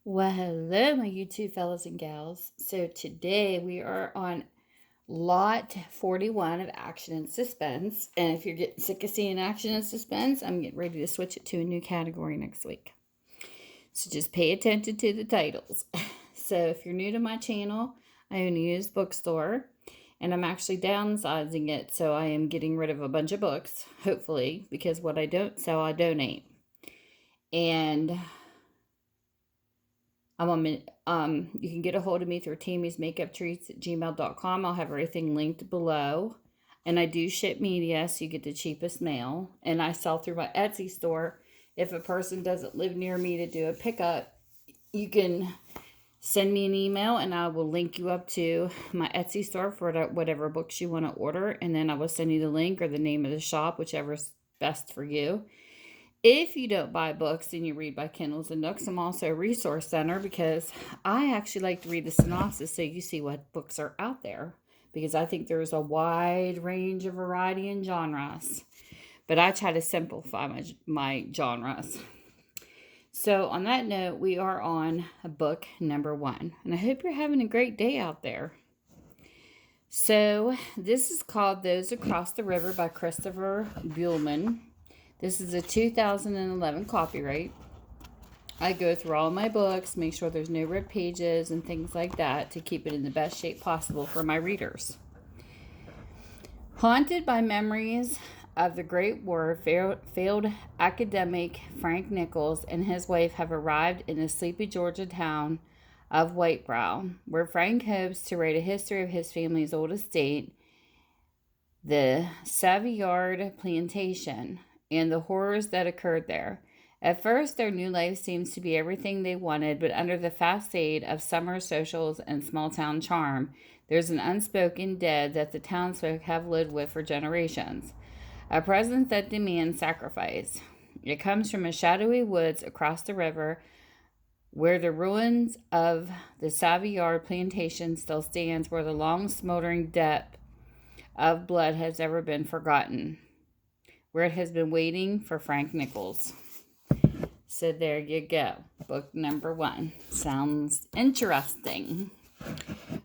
Well, hello, my YouTube fellas and gals. So today we are on lot 41 of Action and Suspense. And if you're getting sick of seeing Action and Suspense, I'm getting ready to switch it to a new category next week. So just pay attention to the titles. So if you're new to my channel, I own a used bookstore. And I'm actually downsizing it, so I am getting rid of a bunch of books, hopefully, because what I don't sell, I donate. And you can get a hold of me through tammysmakeuptreats@gmail.com. I'll have everything linked below. And I do ship media, so you get the cheapest mail. And I sell through my Etsy store. If a person doesn't live near me to do a pickup, you can send me an email and I will link you up to my Etsy store for whatever books you want to order. And then I will send you the link or the name of the shop, whichever's best for you. If you don't buy books and you read by Kindles and Nooks, I'm also a resource center because I actually like to read the synopsis so you see what books are out there, because I think there's a wide range of variety in genres. But I try to simplify my genres. So on that note, we are on book number 1. And I hope you're having a great day out there. So this is called Those Across the River by Christopher Buehlman. This is a 2011 copyright. I go through all my books, make sure there's no ripped pages and things like that to keep it in the best shape possible for my readers. Haunted by memories of the Great War, failed academic Frank Nichols and his wife have arrived in the sleepy Georgia town of Whitebrow, where Frank hopes to write a history of his family's old estate, the Savoyard Plantation, and the horrors that occurred there. At first, their new life seems to be everything they wanted, but under the facade of summer socials and small-town charm, there's an unspoken dead that the townsfolk have lived with for generations. A presence that demands sacrifice. It comes from a shadowy woods across the river, where the ruins of the Savoyard Plantation still stands, where the long smoldering depth of blood has ever been forgotten, where it has been waiting for Frank Nichols. So there you go. Book number 1. Sounds interesting.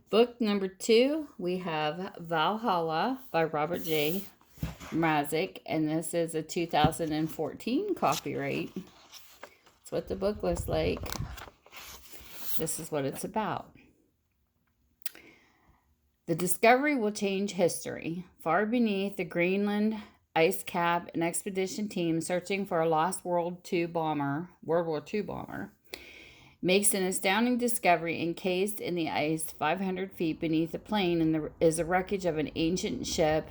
Book number 2, we have Valhalla by Robert J. Mrazek, and this is a 2014 copyright. That's what the book looks like. This is what it's about. The discovery will change history. Far beneath the Greenland ice cap, an expedition team searching for a lost World War II bomber, makes an astounding discovery. Encased in the ice 500 feet beneath the plane is the wreckage of an ancient ship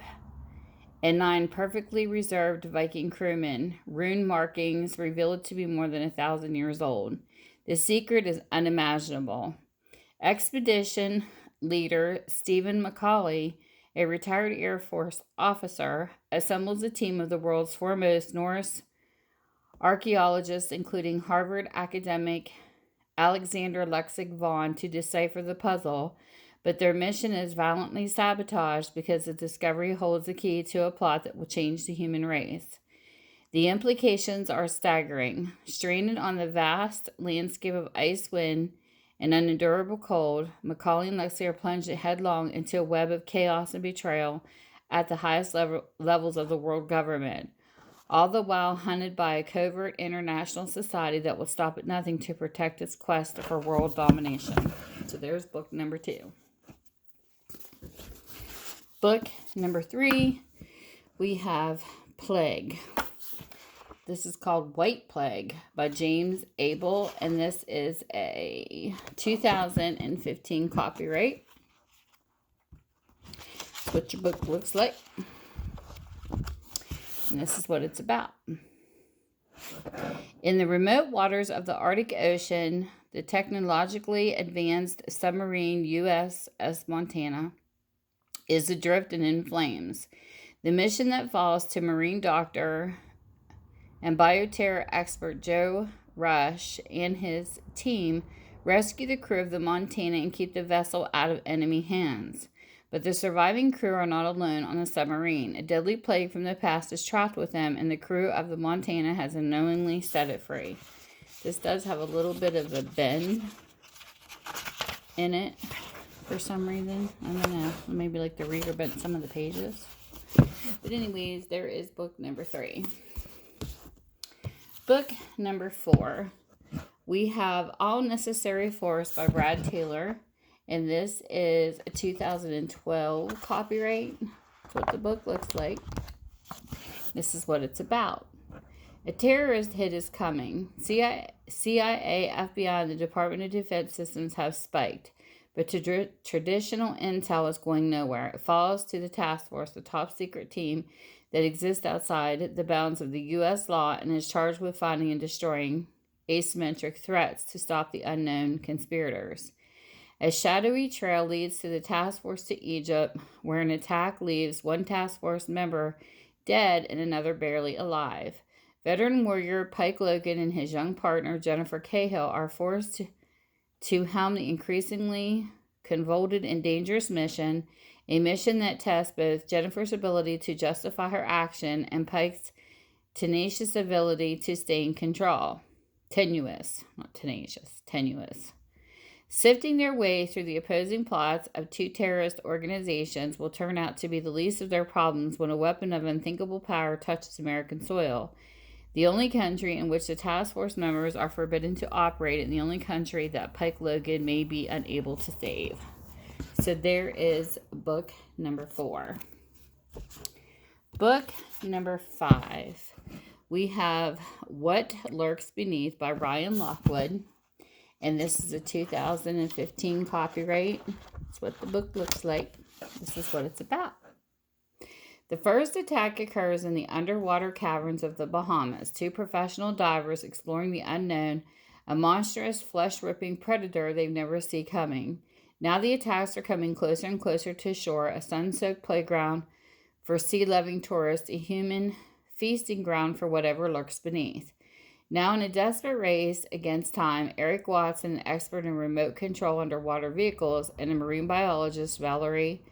and 9 perfectly reserved Viking crewmen. Rune markings reveal it to be more than 1,000 years old. The secret is unimaginable. Expedition leader Stephen McCauley, a retired Air Force officer, assembles a team of the world's foremost Norse archaeologists, including Harvard academic Alexander Lexig Vaughn, to decipher the puzzle, but their mission is violently sabotaged because the discovery holds the key to a plot that will change the human race. The implications are staggering. Stranded on the vast landscape of ice, wind, and unendurable cold, Macaulay and Lexi are plunged headlong into a web of chaos and betrayal at the highest levels of the world government, all the while hunted by a covert international society that will stop at nothing to protect its quest for world domination. So there's book number 2. Book number 3, we have Plague. This is called White Plague by James Abel, and this is a 2015 copyright. That's what your book looks like. And this is what it's about. In the remote waters of the Arctic Ocean, the technologically advanced submarine USS Montana is adrift and in flames. The mission that falls to marine doctor and bioterror expert Joe Rush and his team rescue the crew of the Montana and keep the vessel out of enemy hands. But the surviving crew are not alone on the submarine. A deadly plague from the past is trapped with them, and the crew of the Montana has unknowingly set it free. This does have a little bit of a bend in it for some reason. I don't know. Maybe like the reader bent some of the pages. But anyways, there is book number 3. Book number 4. We have All Necessary Force by Brad Taylor. And this is a 2012 copyright. That's what the book looks like. This is what it's about. A terrorist hit is coming. CIA, FBI, and the Department of Defense systems have spiked, but traditional intel is going nowhere. It falls to the task force, the top secret team that exists outside the bounds of the U.S. law and is charged with finding and destroying asymmetric threats to stop the unknown conspirators. A shadowy trail leads to the task force to Egypt, where an attack leaves one task force member dead and another barely alive. Veteran warrior Pike Logan and his young partner Jennifer Cahill are forced to helm the increasingly convoluted and dangerous mission, a mission that tests both Jennifer's ability to justify her action and Pike's tenacious ability to stay in control. Tenuous. Sifting their way through the opposing plots of 2 terrorist organizations will turn out to be the least of their problems when a weapon of unthinkable power touches American soil. The only country in which the task force members are forbidden to operate, and the only country that Pike Logan may be unable to save. So there is book number 4. Book number 5. We have What Lurks Beneath by Ryan Lockwood. And this is a 2015 copyright. That's what the book looks like. This is what it's about. The first attack occurs in the underwater caverns of the Bahamas. 2 professional divers exploring the unknown, a monstrous, flesh-ripping predator they've never seen coming. Now the attacks are coming closer and closer to shore, a sun-soaked playground for sea-loving tourists, a human feasting ground for whatever lurks beneath. Now in a desperate race against time, Eric Watson, an expert in remote control underwater vehicles, and a marine biologist, Valerie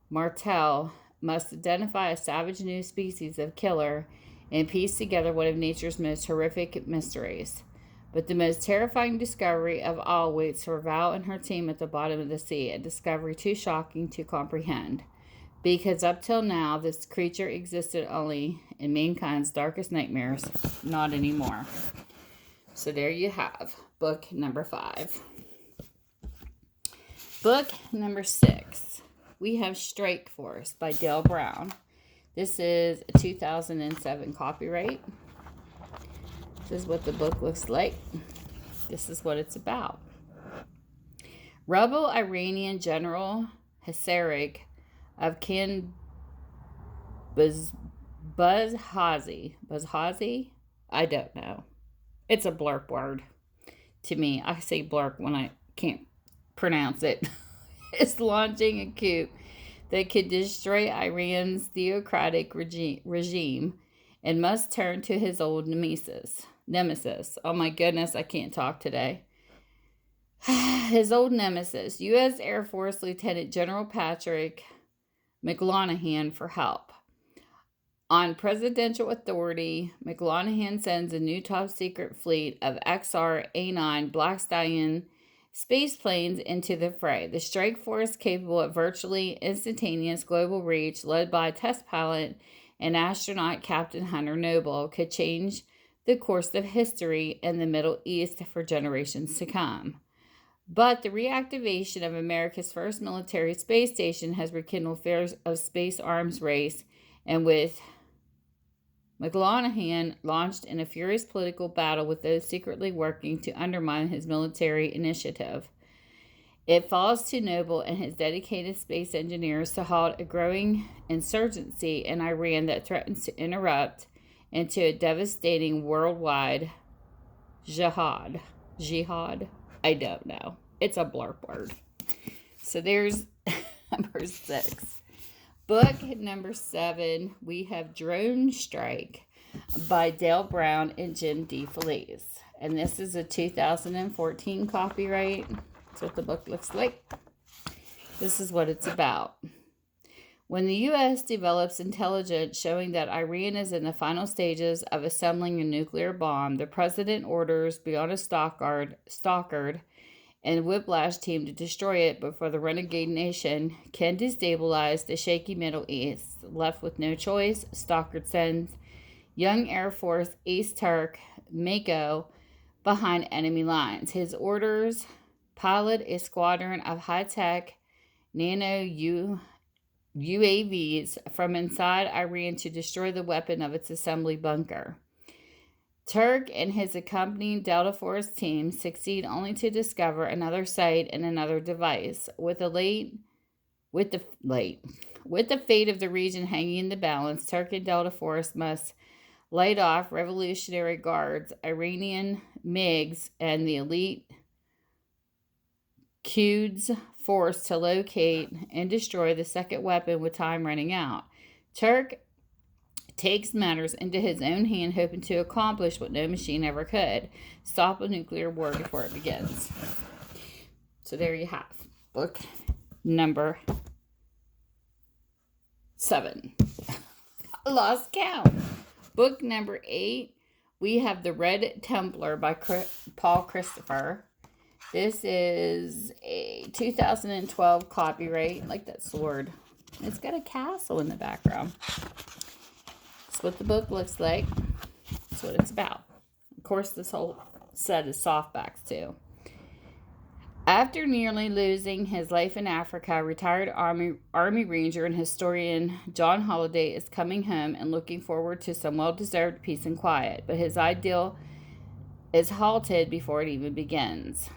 Martel, must identify a savage new species of killer and piece together one of nature's most horrific mysteries. But the most terrifying discovery of all waits for Val and her team at the bottom of the sea, a discovery too shocking to comprehend. Because up till now, this creature existed only in mankind's darkest nightmares, not anymore. So there you have book number 5. Book number 6. We have Strike Force by Dale Brown. This is a 2007 copyright. This is what the book looks like. This is what it's about. Rebel Iranian General Necesary of Can Buzhazi? I don't know. It's a blurb word to me. I say blurb when I can't pronounce it. Is launching a coup that could destroy Iran's theocratic regime and must turn to his old nemesis. Oh my goodness, I can't talk today. His old nemesis, U.S. Air Force Lieutenant General Patrick McLaughlan for help. On presidential authority, McLaughlan sends a new top-secret fleet of XR-A9 Black Stallion space planes into the fray. The strike force, capable of virtually instantaneous global reach, led by test pilot and astronaut Captain Hunter Noble, could change the course of history in the Middle East for generations to come. But the reactivation of America's first military space station has rekindled fears of space arms race, and with McLaughlan launched in a furious political battle with those secretly working to undermine his military initiative. It falls to Noble and his dedicated space engineers to halt a growing insurgency in Iran that threatens to erupt into a devastating worldwide jihad. I don't know. It's a blurb word. So there's number 6. Book number 7, we have Drone Strike by Dale Brown and Jim Defelice. And this is a 2014 copyright. That's what the book looks like. This is what it's about. When the U.S. develops intelligence showing that Iran is in the final stages of assembling a nuclear bomb, the president orders Beyond Stockard and Whiplash team to destroy it before the renegade nation can destabilize the shaky Middle East. Left with no choice, Stockard sends young Air Force Ace Turk Mako behind enemy lines. His orders pilot a squadron of high-tech nano UAVs from inside Iran to destroy the weapon of its assembly bunker. Turk and his accompanying Delta Force team succeed only to discover another site and another device. With the fate of the region hanging in the balance, Turk and Delta Force must light off Revolutionary Guards, Iranian MiGs, and the elite Quds force to locate and destroy the second weapon with time running out. Turk takes matters into his own hand, hoping to accomplish what no machine ever could: stop a nuclear war before it begins. So there you have book number 7. I lost count. Book number 8, we have The Red Templar by Paul Christopher. This is a 2012 copyright. I like that sword. It's got a castle in the background. That's what the book looks like. That's what it's about. Of course, this whole set is softbacks too. After nearly losing his life in Africa, retired Army Ranger and historian John Holliday is coming home and looking forward to some well-deserved peace and quiet, but his ideal is halted before it even begins.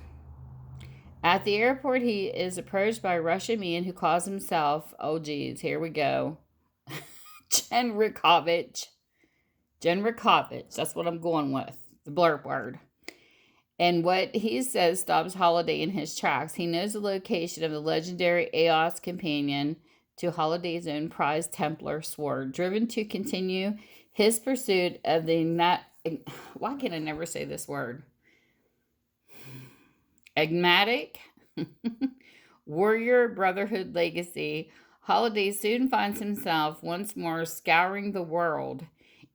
At the airport, he is approached by a Russian man who calls himself, oh geez, here we go, Genrikovich. That's what I'm going with, the blurb word. And what he says stops Holliday in his tracks. He knows the location of the legendary Eos companion to Holliday's own prized Templar sword, driven to continue his pursuit of the why can I never say this word? Enigmatic warrior brotherhood legacy. Holliday soon finds himself once more scouring the world,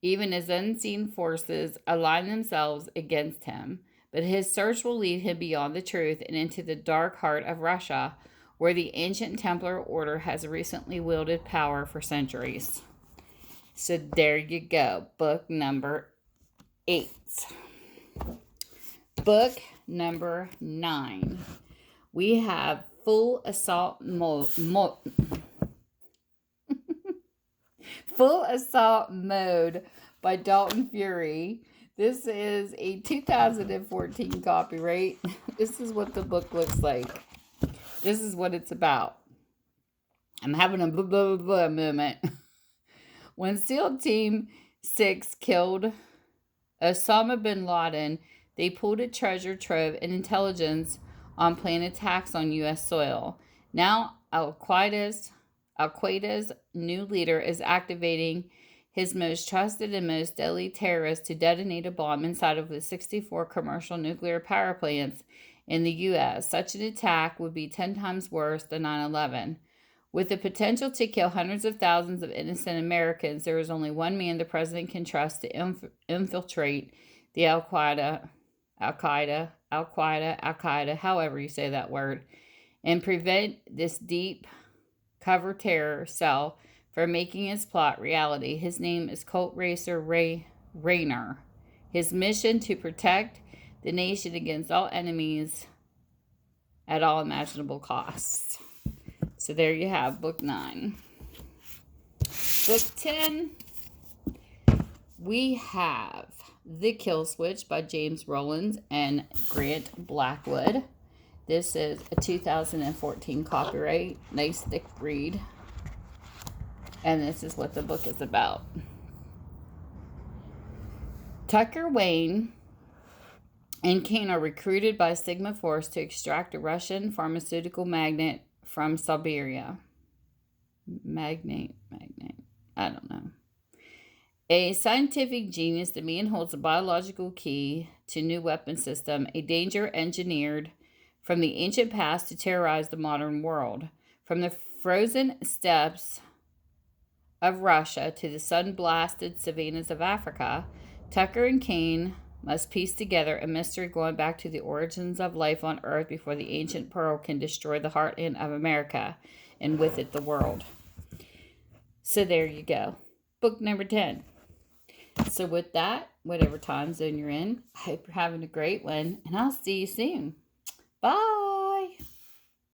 even as unseen forces align themselves against him. But his search will lead him beyond the truth and into the dark heart of Russia, where the ancient Templar order has recently wielded power for centuries. So there you go, book number 8. Book number 9. We have Full Assault Full Assault Mode by Dalton Fury. This is a 2014 copyright. This is what the book looks like. This is what it's about. I'm having a blah, blah, blah moment. When SEAL Team 6 killed Osama bin Laden, they pulled a treasure trove and intelligence on planned attacks on U.S. soil. Now, Al-Qaeda's new leader is activating his most trusted and most deadly terrorist to detonate a bomb inside of the 64 commercial nuclear power plants in the U.S. Such an attack would be 10 times worse than 9/11. With the potential to kill hundreds of thousands of innocent Americans, there is only one man the president can trust to infiltrate the Al-Qaeda, however you say that word, and prevent this deep cover terror cell from making his plot reality. His name is Colt Racer Rayner. His mission to protect the nation against all enemies at all imaginable costs. So there you have book 9. Book 10, we have The Kill Switch by James Rollins and Grant Blackwood. This is a 2014 copyright. Nice thick read. And this is what the book is about. Tucker Wayne and Kane are recruited by Sigma Force to extract a Russian pharmaceutical magnate from Siberia. Magnate. I don't know. A scientific genius, the man holds a biological key to new weapon system, a danger engineered from the ancient past to terrorize the modern world. From the frozen steppes of Russia to the sun-blasted savannas of Africa, Tucker and Kane must piece together a mystery going back to the origins of life on Earth before the ancient pearl can destroy the heartland of America, and with it the world. So there you go. Book number 10. So with that, whatever time zone you're in, I hope you're having a great one, and I'll see you soon. Bye!